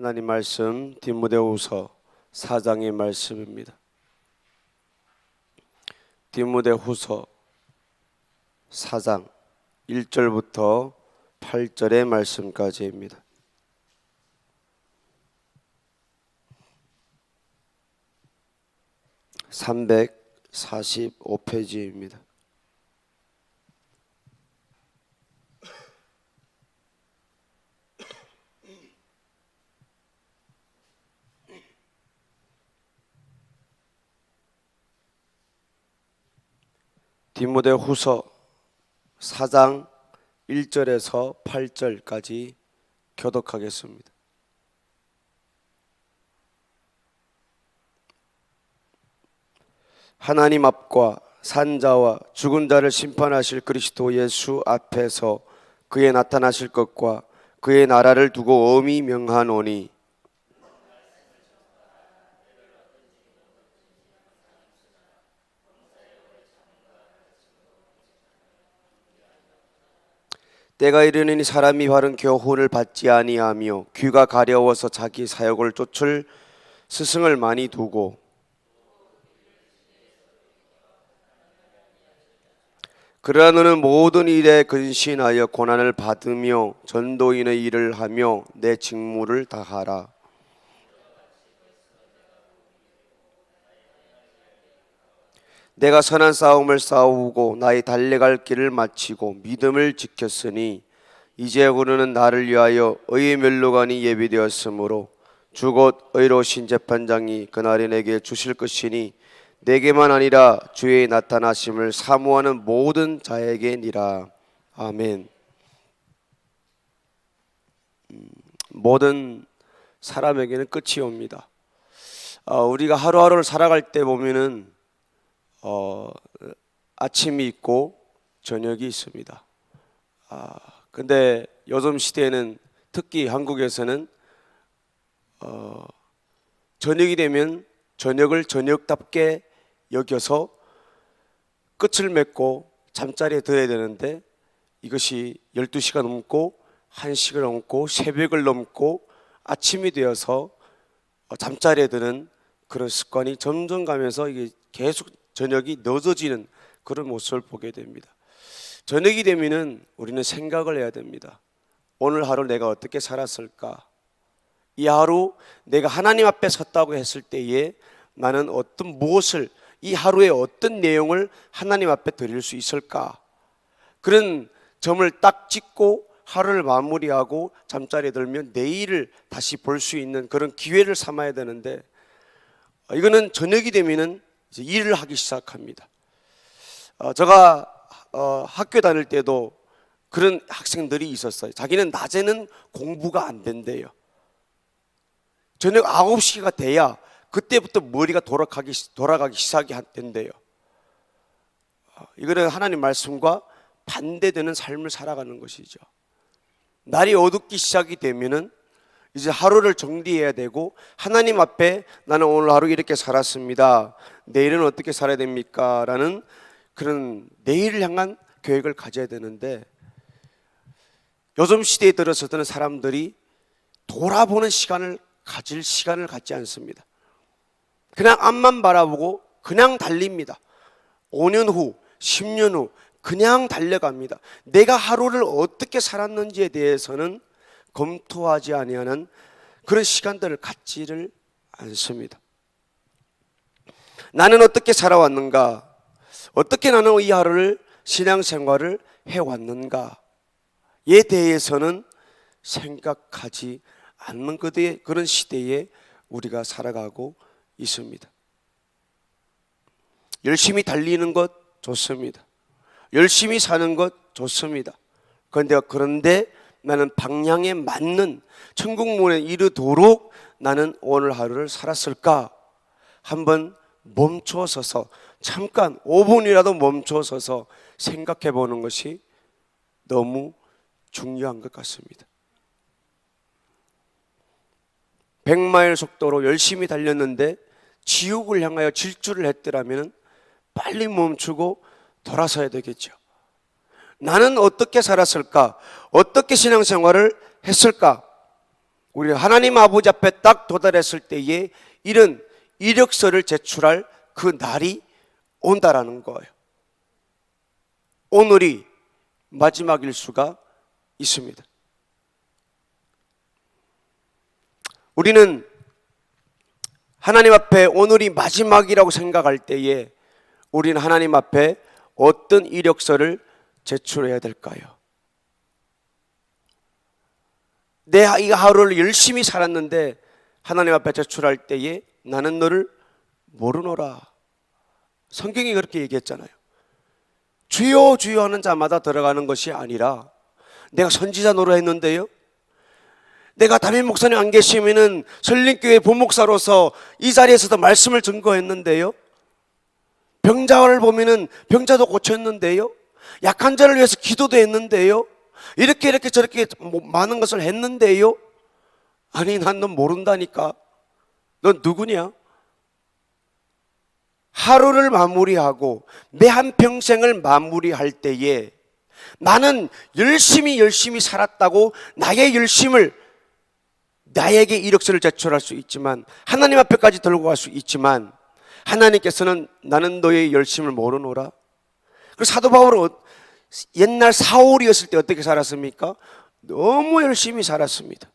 하나님 말씀 디모데후서 4장의 말씀입니다. 디모데후서 4장 1절부터 8절의 말씀까지입니다. (345페이지입니다) 디모데후서 4장 1절에서 8절까지 교독하겠습니다. 하나님 앞과 산자와 죽은 자를 심판하실 그리스도 예수 앞에서 그의 나타나실 것과 그의 나라를 두고 엄히 명하노니 때가 이르니 사람이 바른 교훈을 받지 아니하며 귀가 가려워서 자기 사역을 쫓을 스승을 많이 두고 그러나 너는 모든 일에 근신하여 고난을 받으며 전도인의 일을 하며 내 직무를 다하라. 내가 선한 싸움을 싸우고 나의 달려갈 길을 마치고 믿음을 지켰으니 이제 우리는 나를 위하여 의의 멸류관이 예비되었으므로 주 곧 의로우신 재판장이 그날에 내게 주실 것이니 내게만 아니라 주의 나타나심을 사모하는 모든 자에게니라. 아멘. 모든 사람에게는 끝이 옵니다. 우리가 하루하루를 살아갈 때 보면은 아침이 있고 저녁이 있습니다. 근데 요즘 시대에는 특히 한국에서는 저녁이 되면 저녁을 저녁답게 여겨서 끝을 맺고 잠자리에 들어야 되는데 이것이 12시가 넘고 1시가 넘고 새벽을 넘고 아침이 되어서 잠자리에 드는 그런 습관이 점점 가면서 이게 계속 저녁이 늦어지는 그런 모습을 보게 됩니다. 저녁이 되면은 우리는 생각을 해야 됩니다. 오늘 하루 내가 어떻게 살았을까? 이 하루 내가 하나님 앞에 섰다고 했을 때에 나는 무엇을 이 하루에 어떤 내용을 하나님 앞에 드릴 수 있을까? 그런 점을 딱 찍고 하루를 마무리하고 잠자리에 들면 내일을 다시 볼 수 있는 그런 기회를 삼아야 되는데 이거는 저녁이 되면은 이제 일을 하기 시작합니다. 제가 학교 다닐 때도 그런 학생들이 있었어요. 자기는 낮에는 공부가 안 된대요. 저녁 9시가 돼야 그때부터 머리가 돌아가기 시작한대요. 이거는 하나님 말씀과 반대되는 삶을 살아가는 것이죠. 날이 어둡기 시작이 되면은 이제 하루를 정리해야 되고 하나님 앞에 나는 오늘 하루 이렇게 살았습니다. 내일은 어떻게 살아야 됩니까? 라는 그런 내일을 향한 계획을 가져야 되는데 요즘 시대에 들어서는 사람들이 돌아보는 시간을 갖지 않습니다. 그냥 앞만 바라보고 그냥 달립니다. 5년 후, 10년 후 그냥 달려갑니다. 내가 하루를 어떻게 살았는지에 대해서는 검토하지 아니하는 그런 시간들을 갖지를 않습니다. 나는 어떻게 살아왔는가? 어떻게 나는 이 하루를 신앙생활을 해왔는가에 대해서는 생각하지 않는 그런 시대에 우리가 살아가고 있습니다. 열심히 달리는 것 좋습니다. 열심히 사는 것 좋습니다. 그런데 나는 방향에 맞는 천국문에 이르도록 나는 오늘 하루를 살았을까? 한번 멈춰서서 잠깐 5분이라도 멈춰서서 생각해 보는 것이 너무 중요한 것 같습니다. 100마일 속도로 열심히 달렸는데 지옥을 향하여 질주를 했더라면 빨리 멈추고 돌아서야 되겠죠. 나는 어떻게 살았을까? 어떻게 신앙생활을 했을까? 우리 하나님 아버지 앞에 딱 도달했을 때에 이런 이력서를 제출할 그 날이 온다라는 거예요. 오늘이 마지막일 수가 있습니다. 우리는 하나님 앞에 오늘이 마지막이라고 생각할 때에 우리는 하나님 앞에 어떤 이력서를 제출해야 될까요? 내 이 하루를 열심히 살았는데 하나님 앞에 제출할 때에 나는 너를 모르노라. 성경이 그렇게 얘기했잖아요. 주여 주여 하는 자마다 들어가는 것이 아니라 내가 선지자 노릇했는데요, 내가 담임 목사님 안 계시면은 설림교회 본목사로서 이 자리에서도 말씀을 증거했는데요, 병자를 보면은 병자도 고쳤는데요, 약한 자를 위해서 기도도 했는데요, 이렇게 저렇게 많은 것을 했는데요. 아니, 난 넌 모른다니까. 넌 누구냐? 하루를 마무리하고 내 한평생을 마무리할 때에 나는 열심히 살았다고 나의 열심을, 나에게 이력서를 제출할 수 있지만, 하나님 앞에까지 들고 갈 수 있지만, 하나님께서는 나는 너의 열심을 모르노라. 그래서 사도 바울은 옛날 사울이었을 때 어떻게 살았습니까? 너무 열심히 살았습니다.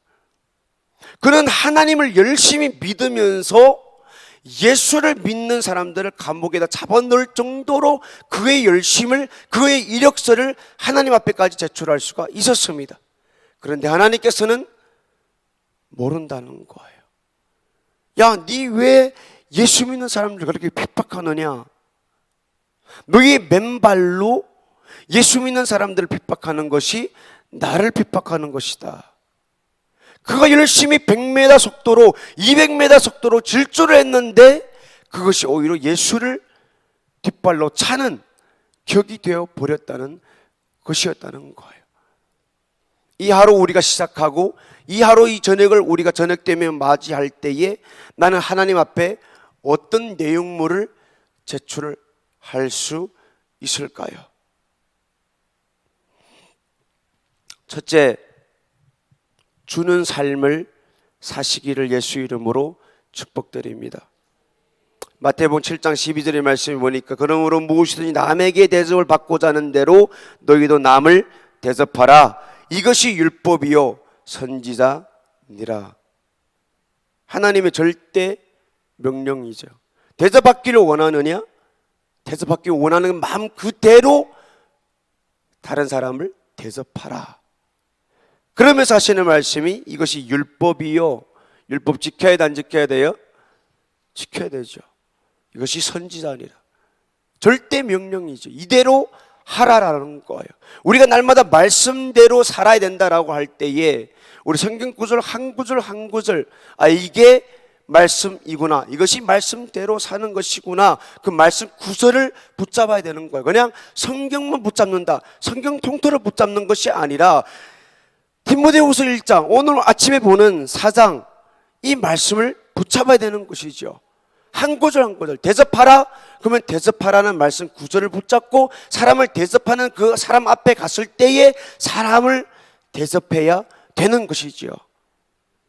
그는 하나님을 열심히 믿으면서 예수를 믿는 사람들을 감옥에다 잡아넣을 정도로 그의 열심을, 그의 이력서를 하나님 앞에까지 제출할 수가 있었습니다. 그런데 하나님께서는 모른다는 거예요. 야, 니 왜 예수 믿는 사람들 그렇게 핍박하느냐? 너희 맨발로 예수 믿는 사람들을 핍박하는 것이 나를 핍박하는 것이다. 그가 열심히 100m 속도로 200m 속도로 질주를 했는데 그것이 오히려 예수를 뒷발로 차는 격이 되어 버렸다는 것이었다는 거예요. 이 하루 우리가 시작하고 이 하루, 이 저녁을 우리가 저녁 되면 맞이할 때에 나는 하나님 앞에 어떤 내용물을 제출을 할 수 있을까요? 첫째, 주는 삶을 사시기를 예수 이름으로 축복드립니다. 마태복음 7장 12절의 말씀이 보니까 그러므로 무엇이든지 남에게 대접을 받고자 하는 대로 너희도 남을 대접하라. 이것이 율법이요 선지자니라. 하나님의 절대 명령이죠. 대접받기를 원하느냐? 대접받기를 원하는 마음 그대로 다른 사람을 대접하라. 그러면서 하시는 말씀이 이것이 율법이요. 율법 지켜야 돼, 안 지켜야 돼요? 지켜야 되죠. 이것이 선지자니라. 절대 명령이죠. 이대로 하라라는 거예요. 우리가 날마다 말씀대로 살아야 된다라고 할 때에 우리 성경 구절 한 구절 한 구절, 아, 이게 말씀이구나, 이것이 말씀대로 사는 것이구나, 그 말씀 구절을 붙잡아야 되는 거예요. 그냥 성경만 붙잡는다, 성경 통틀어 붙잡는 것이 아니라 디모데후서 1장, 오늘 아침에 보는 4장, 이 말씀을 붙잡아야 되는 것이죠. 한 구절 한 구절. 대접하라 그러면 대접하라는 말씀 구절을 붙잡고 사람을 대접하는 그 사람 앞에 갔을 때에 사람을 대접해야 되는 것이지요.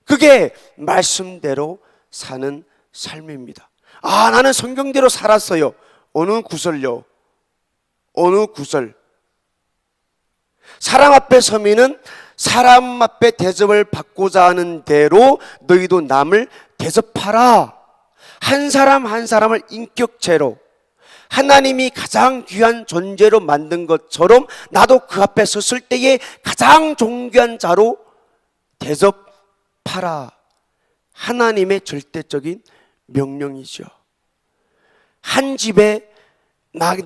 그게 말씀대로 사는 삶입니다. 아, 나는 성경대로 살았어요. 어느 구절요? 어느 구절? 사람 앞에 서면은 사람 앞에 대접을 받고자 하는 대로 너희도 남을 대접하라. 한 사람 한 사람을 인격체로, 하나님이 가장 귀한 존재로 만든 것처럼 나도 그 앞에 섰을 때에 가장 존귀한 자로 대접하라. 하나님의 절대적인 명령이죠. 한 집에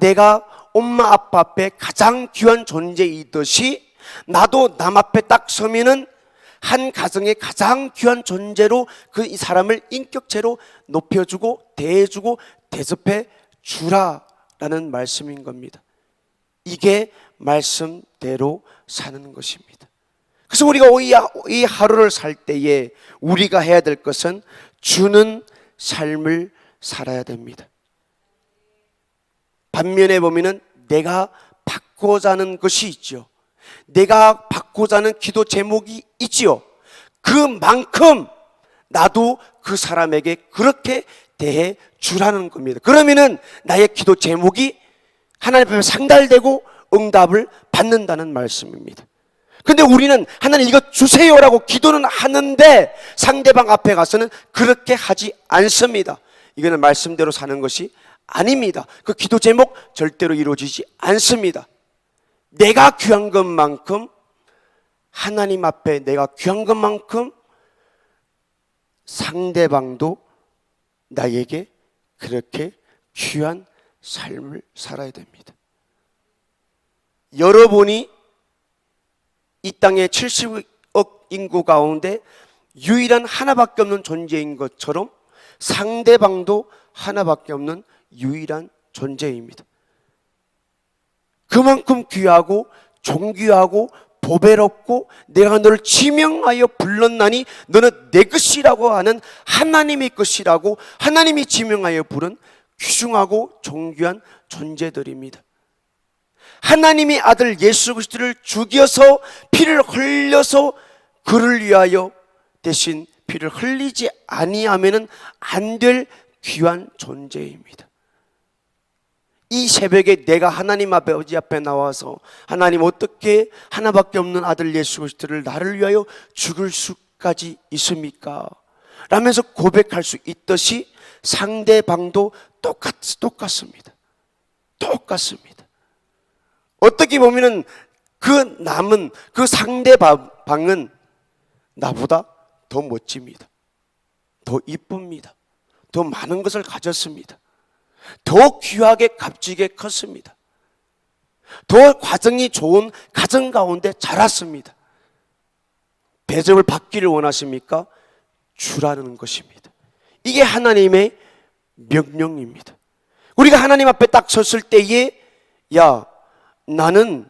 내가 엄마 아빠 앞에 가장 귀한 존재이듯이 나도 남 앞에 딱 서면은 한 가정의 가장 귀한 존재로 그 이 사람을 인격체로 높여주고 대해주고 대접해 주라라는 말씀인 겁니다. 이게 말씀대로 사는 것입니다. 그래서 우리가 이 하루를 살 때에 우리가 해야 될 것은 주는 삶을 살아야 됩니다. 반면에 보면은 내가 받고자 하는 것이 있죠. 내가 받고자 하는 기도 제목이 있지요. 그만큼 나도 그 사람에게 그렇게 대해 주라는 겁니다. 그러면은 나의 기도 제목이 하나님 앞에 상달되고 응답을 받는다는 말씀입니다. 근데 우리는 하나님 이거 주세요라고 기도는 하는데 상대방 앞에 가서는 그렇게 하지 않습니다. 이거는 말씀대로 사는 것이 아닙니다. 그 기도 제목 절대로 이루어지지 않습니다. 내가 귀한 것만큼, 하나님 앞에 내가 귀한 것만큼 상대방도 나에게 그렇게 귀한 삶을 살아야 됩니다. 여러분이 이 땅의 70억 인구 가운데 유일한 하나밖에 없는 존재인 것처럼 상대방도 하나밖에 없는 유일한 존재입니다. 그만큼 귀하고 존귀하고 보배롭고 내가 너를 지명하여 불렀나니 너는 내 것이라고 하는 하나님의 것이라고 하나님이 지명하여 부른 귀중하고 존귀한 존재들입니다. 하나님의 아들 예수 그리스도를 죽여서 피를 흘려서 그를 위하여 대신 피를 흘리지 아니하면은 안 될 귀한 존재입니다. 이 새벽에 내가 하나님 아버지 앞에 나와서 하나님 어떻게 하나밖에 없는 아들 예수 그리스도를 나를 위하여 죽을 수까지 있습니까? 라면서 고백할 수 있듯이 상대방도 똑같습니다. 똑같습니다. 어떻게 보면은 그 남은 그 상대방은 나보다 더 멋집니다. 더 이쁩니다. 더 많은 것을 가졌습니다. 더 귀하게 값지게 컸습니다. 더 과정이 좋은 가정 가운데 자랐습니다. 대접을 받기를 원하십니까? 주라는 것입니다. 이게 하나님의 명령입니다. 우리가 하나님 앞에 딱 섰을 때에 야, 나는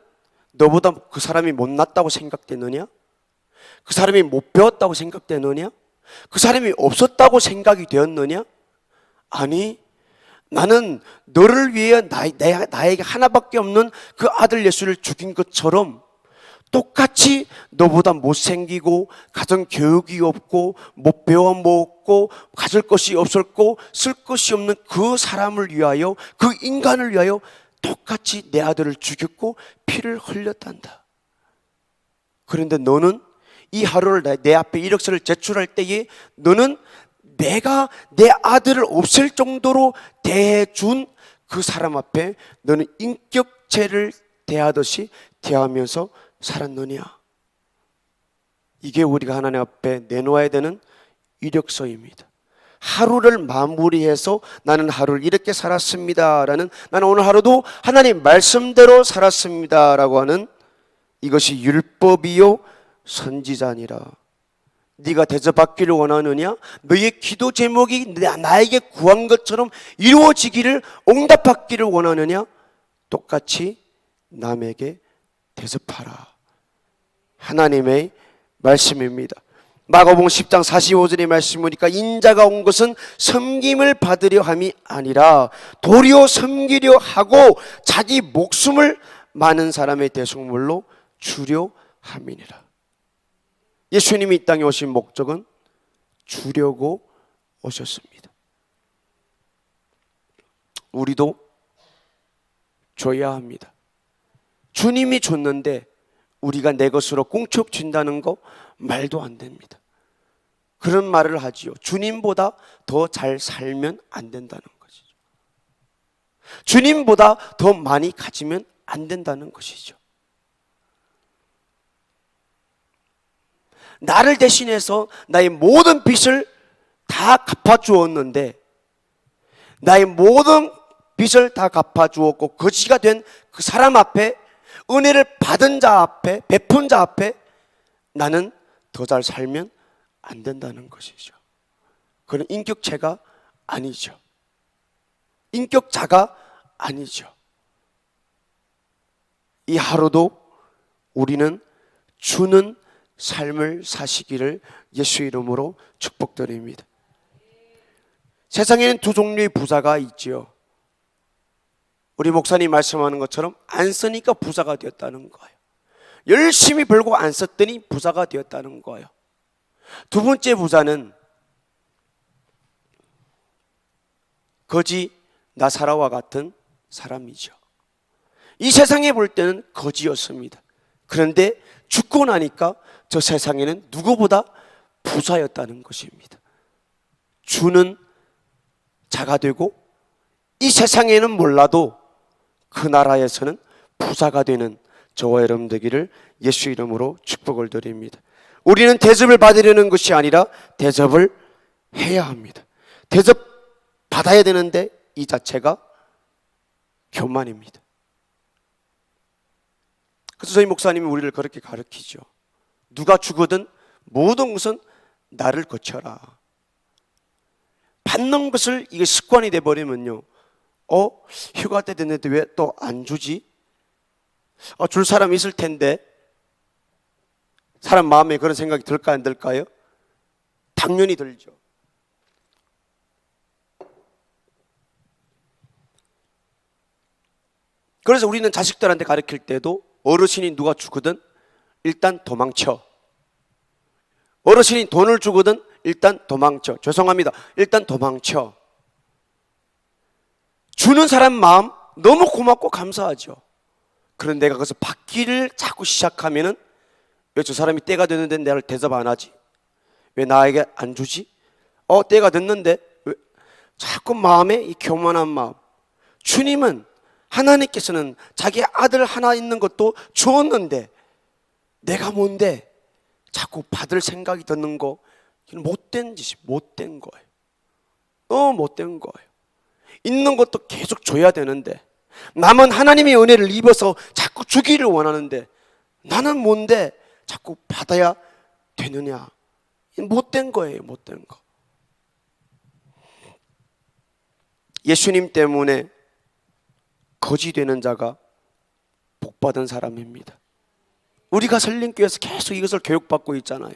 너보다 그 사람이 못났다고 생각되느냐? 그 사람이 못 배웠다고 생각되느냐? 그 사람이 없었다고 생각이 되었느냐? 아니, 나는 너를 위해 나에게 하나밖에 없는 그 아들 예수를 죽인 것처럼 똑같이 너보다 못생기고 가정 교육이 없고 못 배워 먹고 가질 것이 없었고 쓸 것이 없는 그 사람을 위하여 그 인간을 위하여 똑같이 내 아들을 죽였고 피를 흘렸단다. 그런데 너는 이 하루를 내 앞에 이력서를 제출할 때에 너는 내가 내 아들을 없앨 정도로 대해준 그 사람 앞에 너는 인격체를 대하듯이 대하면서 살았느냐? 이게 우리가 하나님 앞에 내놓아야 되는 이력서입니다. 하루를 마무리해서 나는 하루를 이렇게 살았습니다라는, 나는 오늘 하루도 하나님 말씀대로 살았습니다라고 하는, 이것이 율법이요 선지자니라. 네가 대접받기를 원하느냐? 너의 기도 제목이 나에게 구한 것처럼 이루어지기를, 응답받기를 원하느냐? 똑같이 남에게 대접하라. 하나님의 말씀입니다. 마가복음 10장 45절의 말씀 보니까 인자가 온 것은 섬김을 받으려 함이 아니라 도리어 섬기려 하고 자기 목숨을 많은 사람의 대속물로 주려 함이니라. 예수님이 이 땅에 오신 목적은 주려고 오셨습니다. 우리도 줘야 합니다. 주님이 줬는데 우리가 내 것으로 꽁쳐 준다는 거 말도 안 됩니다. 그런 말을 하지요. 주님보다 더 잘 살면 안 된다는 것이죠. 주님보다 더 많이 가지면 안 된다는 것이죠. 나를 대신해서 나의 모든 빚을 다 갚아주었는데, 나의 모든 빚을 다 갚아주었고 거지가 된 그 사람 앞에, 은혜를 받은 자 앞에, 베푼 자 앞에 나는 더 잘 살면 안 된다는 것이죠. 그건 인격체가 아니죠. 인격자가 아니죠. 이 하루도 우리는 주는 삶을 사시기를 예수 이름으로 축복드립니다. 세상에는 두 종류의 부자가 있지요. 우리 목사님 말씀하는 것처럼 안 쓰니까 부자가 되었다는 거예요. 열심히 벌고 안 썼더니 부자가 되었다는 거예요. 두 번째 부자는 거지 나사로와 같은 사람이죠. 이 세상에 볼 때는 거지였습니다. 그런데 죽고 나니까 저 세상에는 누구보다 부자였다는 것입니다. 주는 자가 되고 이 세상에는 몰라도 그 나라에서는 부자가 되는 저와 여러분 되기를 예수 이름으로 축복을 드립니다. 우리는 대접을 받으려는 것이 아니라 대접을 해야 합니다. 대접 받아야 되는데 이 자체가 교만입니다. 그래서 저희 목사님이 우리를 그렇게 가르치죠. 누가 주거든 모든 것은 나를 거쳐라. 받는 것을 이게 습관이 돼버리면요, 휴가 때 됐는데 왜 또 안 주지? 줄 사람 있을 텐데. 사람 마음에 그런 생각이 들까 안 들까요? 당연히 들죠. 그래서 우리는 자식들한테 가르칠 때도 어르신이 누가 주거든 일단 도망쳐. 어르신이 돈을 주거든 일단 도망쳐. 죄송합니다. 일단 도망쳐. 주는 사람 마음 너무 고맙고 감사하죠. 그런데 내가 거기서 받기를 자꾸 시작하면은 왜 저 사람이 때가 됐는데 나를 대접 안 하지? 왜 나에게 안 주지? 때가 됐는데 왜 자꾸 마음에 이 교만한 마음. 주님은 하나님께서는 자기 아들 하나 있는 것도 주었는데 내가 뭔데 자꾸 받을 생각이 드는 거, 못된 짓이 못된 거예요. 너무 못된 거예요. 있는 것도 계속 줘야 되는데 남은 하나님의 은혜를 입어서 자꾸 주기를 원하는데 나는 뭔데 자꾸 받아야 되느냐. 못된 거예요. 못된 거. 예수님 때문에 거지 되는 자가 복받은 사람입니다. 우리가 설림교회에서 계속 이것을 교육받고 있잖아요.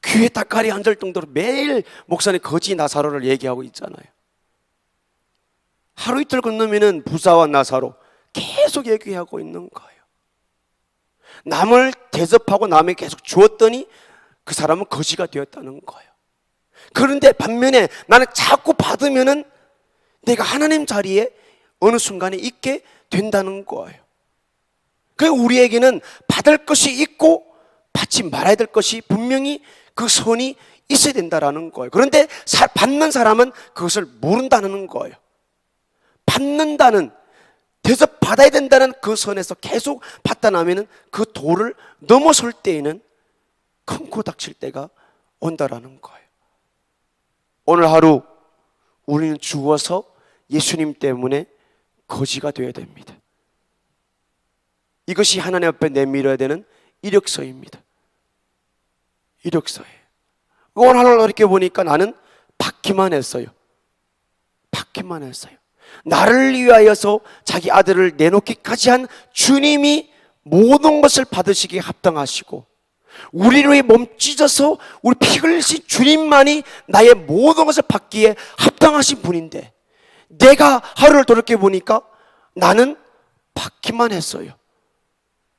귀에 닭갈이 앉을 정도로 매일 목사님 거지 나사로를 얘기하고 있잖아요. 하루 이틀 건너면은 부자와 나사로 계속 얘기하고 있는 거예요. 남을 대접하고 남에게 계속 주었더니 그 사람은 거지가 되었다는 거예요. 그런데 반면에 나는 자꾸 받으면은 내가 하나님 자리에 어느 순간에 있게 된다는 거예요. 그러니까 우리에게는 받을 것이 있고 받지 말아야 될 것이 분명히 그 선이 있어야 된다는 거예요. 그런데 받는 사람은 그것을 모른다는 거예요. 받는다는, 대접 받아야 된다는 그 선에서 계속 받다 나면은 그 도를 넘어설 때에는 큰 코 닥칠 때가 온다라는 거예요. 오늘 하루 우리는 죽어서 예수님 때문에 거지가 되어야 됩니다. 이것이 하나님 앞에 내밀어야 되는 이력서입니다. 이력서예요. 오늘 하루 이렇게 보니까 나는 받기만 했어요. 받기만 했어요. 나를 위하여서 자기 아들을 내놓기까지 한 주님이 모든 것을 받으시기에 합당하시고 우리를 위해 몸 찢어서 우리 피 흘리신 주님만이 나의 모든 것을 받기에 합당하신 분인데 내가 하루를 돌이켜보니까 나는 받기만 했어요.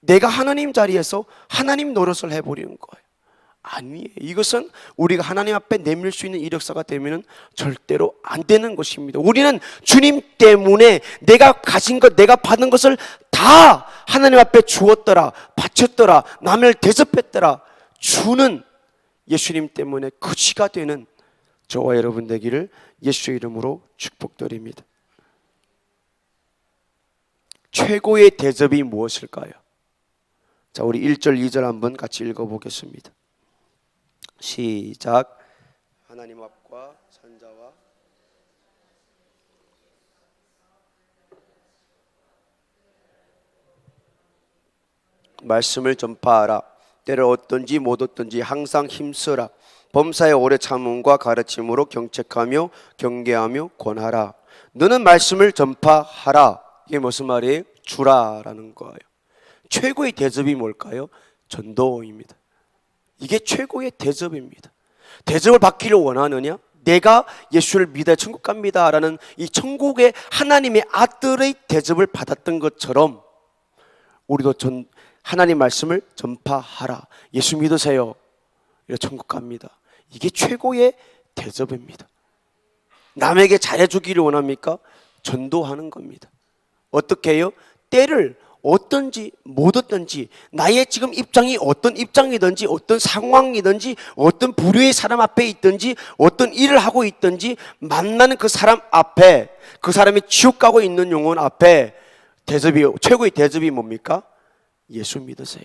내가 하나님 자리에서 하나님 노릇을 해버리는 거예요. 아니에요. 이것은 우리가 하나님 앞에 내밀 수 있는 이력서가 되면 절대로 안 되는 것입니다. 우리는 주님 때문에 내가 가진 것, 내가 받은 것을 다 하나님 앞에 주었더라, 바쳤더라, 남을 대접했더라. 주는 예수님 때문에 거지가 되는 저와 여러분 되기를 예수의 이름으로 축복드립니다. 최고의 대접이 무엇일까요? 자, 우리 1절, 2절 한번 같이 읽어보겠습니다. 시작. 하나님 앞과 선자와 말씀을 전파하라. 때를 얻든지 못 얻든지 항상 힘쓰라. 범사에 오래 참음과 가르침으로 경책하며 경계하며 권하라. 너는 말씀을 전파하라. 이게 무슨 말이에요? 주라라는 거예요. 최고의 대접이 뭘까요? 전도입니다. 이게 최고의 대접입니다. 대접을 받기를 원하느냐? 내가 예수를 믿어 천국 갑니다 라는 이 천국의 하나님의 아들의 대접을 받았던 것처럼 우리도 하나님 말씀을 전파하라. 예수 믿으세요. 천국 갑니다. 이게 최고의 대접입니다. 남에게 잘해주기를 원합니까? 전도하는 겁니다. 어떻게 해요? 때를 어떤지 못 어떤지, 나의 지금 입장이 어떤 입장이든지, 어떤 상황이든지, 어떤 부류의 사람 앞에 있든지, 어떤 일을 하고 있든지, 만나는 그 사람 앞에, 그 사람이 지옥 가고 있는 영혼 앞에 대접이, 최고의 대접이 뭡니까? 예수 믿으세요.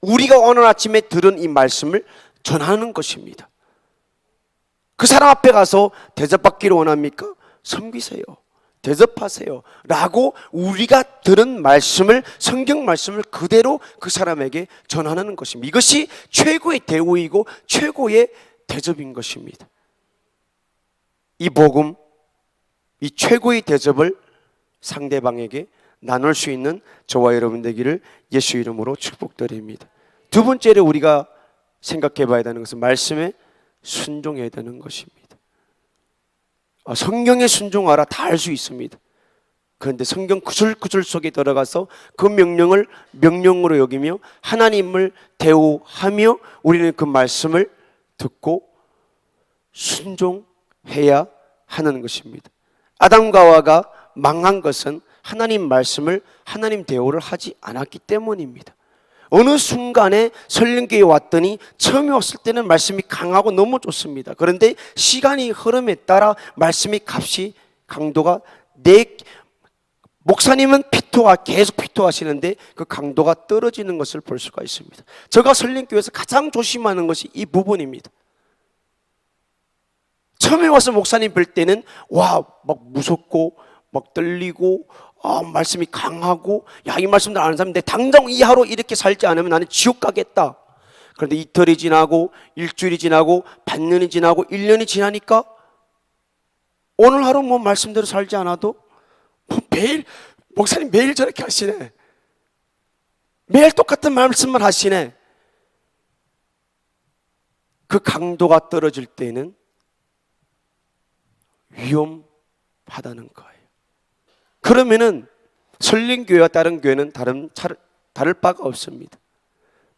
우리가 오늘 아침에 들은 이 말씀을 전하는 것입니다. 그 사람 앞에 가서 대접받기를 원합니까? 섬기세요. 대접하세요 라고 우리가 들은 말씀을, 성경 말씀을 그대로 그 사람에게 전하는 것입니다. 이것이 최고의 대우이고 최고의 대접인 것입니다. 이 복음, 이 최고의 대접을 상대방에게 나눌 수 있는 저와 여러분 되기를 예수 이름으로 축복드립니다. 두 번째로 우리가 생각해 봐야 되는 것은 말씀에 순종해야 되는 것입니다. 성경에 순종하라 다 할 수 있습니다. 그런데 성경 구절구절 속에 들어가서 그 명령을 명령으로 여기며 하나님을 대우하며 우리는 그 말씀을 듣고 순종해야 하는 것입니다. 아담과 하와가 망한 것은 하나님 말씀을, 하나님 대우를 하지 않았기 때문입니다. 어느 순간에 설령교회에 왔더니 처음에 왔을 때는 말씀이 강하고 너무 좋습니다. 그런데 시간이 흐름에 따라 말씀의 값이, 강도가, 목사님은 계속 피토하시는데 그 강도가 떨어지는 것을 볼 수가 있습니다. 제가 설령교회에서 가장 조심하는 것이 이 부분입니다. 처음에 와서 목사님 뵐 때는 막 무섭고 막 떨리고 말씀이 강하고 이 말씀들 아는 사람인데 당장 이 하루 이렇게 살지 않으면 나는 지옥 가겠다. 그런데 이틀이 지나고 일주일이 지나고 반년이 지나고 1년이 지나니까 오늘 하루 말씀대로 살지 않아도 매일 목사님 매일 저렇게 하시네. 매일 똑같은 말씀만 하시네. 그 강도가 떨어질 때는 위험하다는 거예요. 그러면은 설린교회와 다른 교회는 다를 바가 없습니다.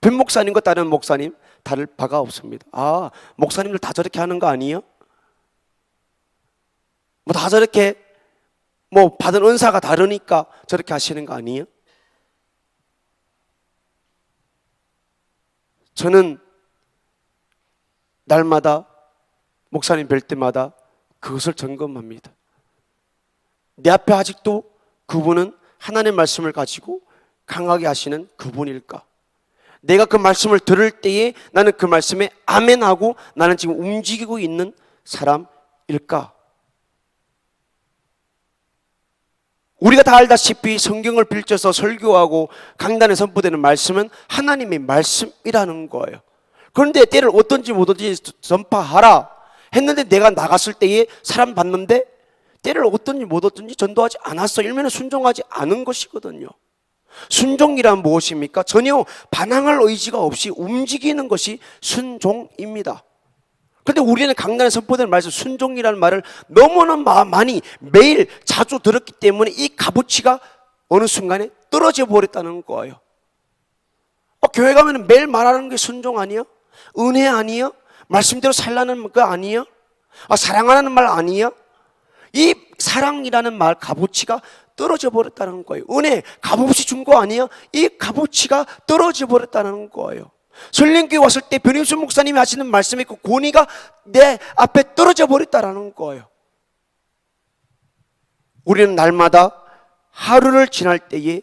변 목사님과 다른 목사님 다를 바가 없습니다. 목사님들 다 저렇게 하는 거 아니에요? 다 저렇게 받은 은사가 다르니까 저렇게 하시는 거 아니에요? 저는 날마다 목사님 뵐 때마다 그것을 점검합니다. 내 앞에 아직도 그분은 하나님의 말씀을 가지고 강하게 하시는 그분일까? 내가 그 말씀을 들을 때에 나는 그 말씀에 아멘하고 나는 지금 움직이고 있는 사람일까? 우리가 다 알다시피 성경을 빌쳐서 설교하고 강단에 선포되는 말씀은 하나님의 말씀이라는 거예요. 그런데 때를 어떤지 못하든지 전파하라 했는데 내가 나갔을 때에 사람 봤는데 때를 어떤지 못 어떤지 전도하지 않았어. 일면에 순종하지 않은 것이거든요. 순종이란 무엇입니까? 전혀 반항할 의지가 없이 움직이는 것이 순종입니다. 그런데 우리는 강단에 선포되는 말씀 순종이라는 말을 너무나 많이 매일 자주 들었기 때문에 이 값어치가 어느 순간에 떨어져 버렸다는 거예요. 교회 가면 매일 말하는 게 순종 아니야? 은혜 아니야? 말씀대로 살라는 거 아니야? 사랑하는 말 아니야? 이 사랑이라는 말 값어치가 떨어져 버렸다는 거예요. 은혜 값없이 준 거 아니야? 이 값어치가 떨어져 버렸다는 거예요. 설령교회 왔을 때 변임수 목사님이 하시는 말씀이 그 권위가 내 앞에 떨어져 버렸다는 거예요. 우리는 날마다 하루를 지날 때에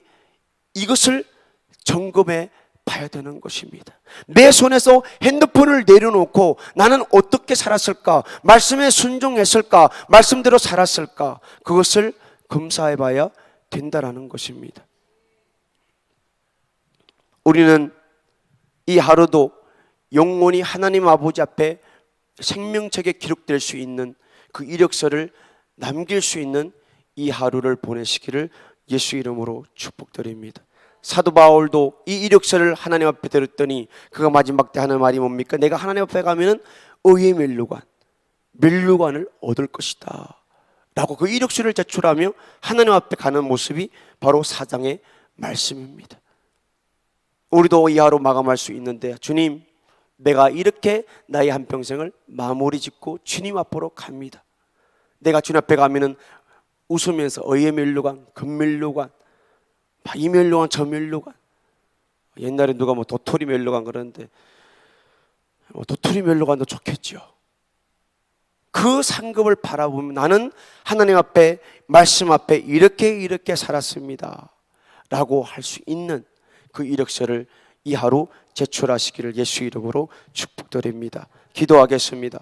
이것을 점검해 봐야 되는 것입니다. 내 손에서 핸드폰을 내려놓고 나는 어떻게 살았을까? 말씀에 순종했을까? 말씀대로 살았을까? 그것을 검사해 봐야 된다라는 것입니다. 우리는 이 하루도 영원히 하나님 아버지 앞에 생명책에 기록될 수 있는 그 이력서를 남길 수 있는 이 하루를 보내시기를 예수 이름으로 축복드립니다. 사도 바울도 이 이력서를 하나님 앞에 들었더니 그가 마지막 때 하는 말이 뭡니까? 내가 하나님 앞에 가면은 의의 면류관을 얻을 것이다 라고 그 이력서를 제출하며 하나님 앞에 가는 모습이 바로 사장의 말씀입니다. 우리도 이 하루 마감할 수 있는데 주님 내가 이렇게 나의 한평생을 마무리 짓고 주님 앞으로 갑니다. 내가 주님 앞에 가면은 웃으면서 어예면류관, 금면류관, 이면류관, 저면류관, 옛날에 누가 뭐 도토리 면류관 그러는데 도토리 면류관도 좋겠죠. 그 상급을 바라보면 나는 하나님 앞에, 말씀 앞에 이렇게 살았습니다 라고 할 수 있는 그 이력서를 이 하루 제출하시기를 예수 이름으로 축복드립니다. 기도하겠습니다.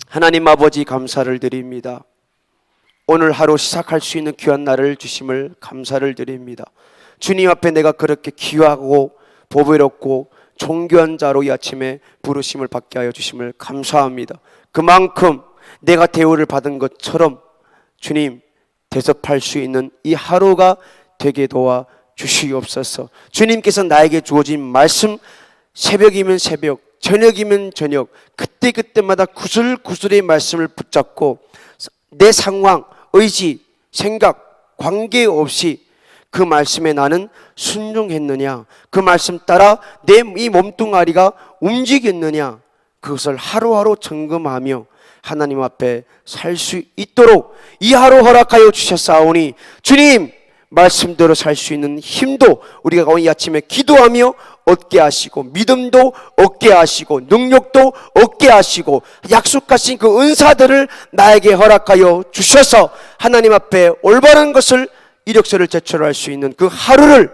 하나님 아버지, 감사를 드립니다. 오늘 하루 시작할 수 있는 귀한 날을 주심을 감사를 드립니다. 주님 앞에 내가 그렇게 귀하고 보배롭고 존귀한 자로 이 아침에 부르심을 받게 하여 주심을 감사합니다. 그만큼 내가 대우를 받은 것처럼 주님 대접할 수 있는 이 하루가 되게 도와 주시옵소서. 주님께서 나에게 주어진 말씀, 새벽이면 새벽, 저녁이면 저녁, 그때그때마다 구슬구슬의 말씀을 붙잡고 내 상황, 의지, 생각 관계없이 그 말씀에 나는 순종했느냐, 그 말씀 따라 내 이 몸뚱아리가 움직였느냐, 그것을 하루하루 점검하며 하나님 앞에 살 수 있도록 이 하루 허락하여 주셨사오니 주님 말씀대로 살 수 있는 힘도 우리가 오늘 이 아침에 기도하며 얻게 하시고, 믿음도 얻게 하시고, 능력도 얻게 하시고, 약속하신 그 은사들을 나에게 허락하여 주셔서 하나님 앞에 올바른 것을, 이력서를 제출할 수 있는 그 하루를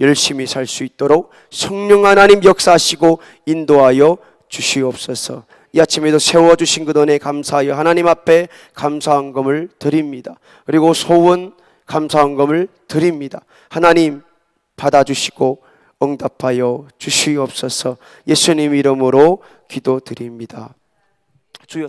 열심히 살 수 있도록 성령 하나님 역사하시고 인도하여 주시옵소서. 이 아침에도 세워주신 그 은혜에 감사하여 하나님 앞에 감사한금을 드립니다. 그리고 소원 감사한금을 드립니다. 하나님 받아주시고 응답하여 주시옵소서. 예수님 이름으로 기도드립니다. 주여.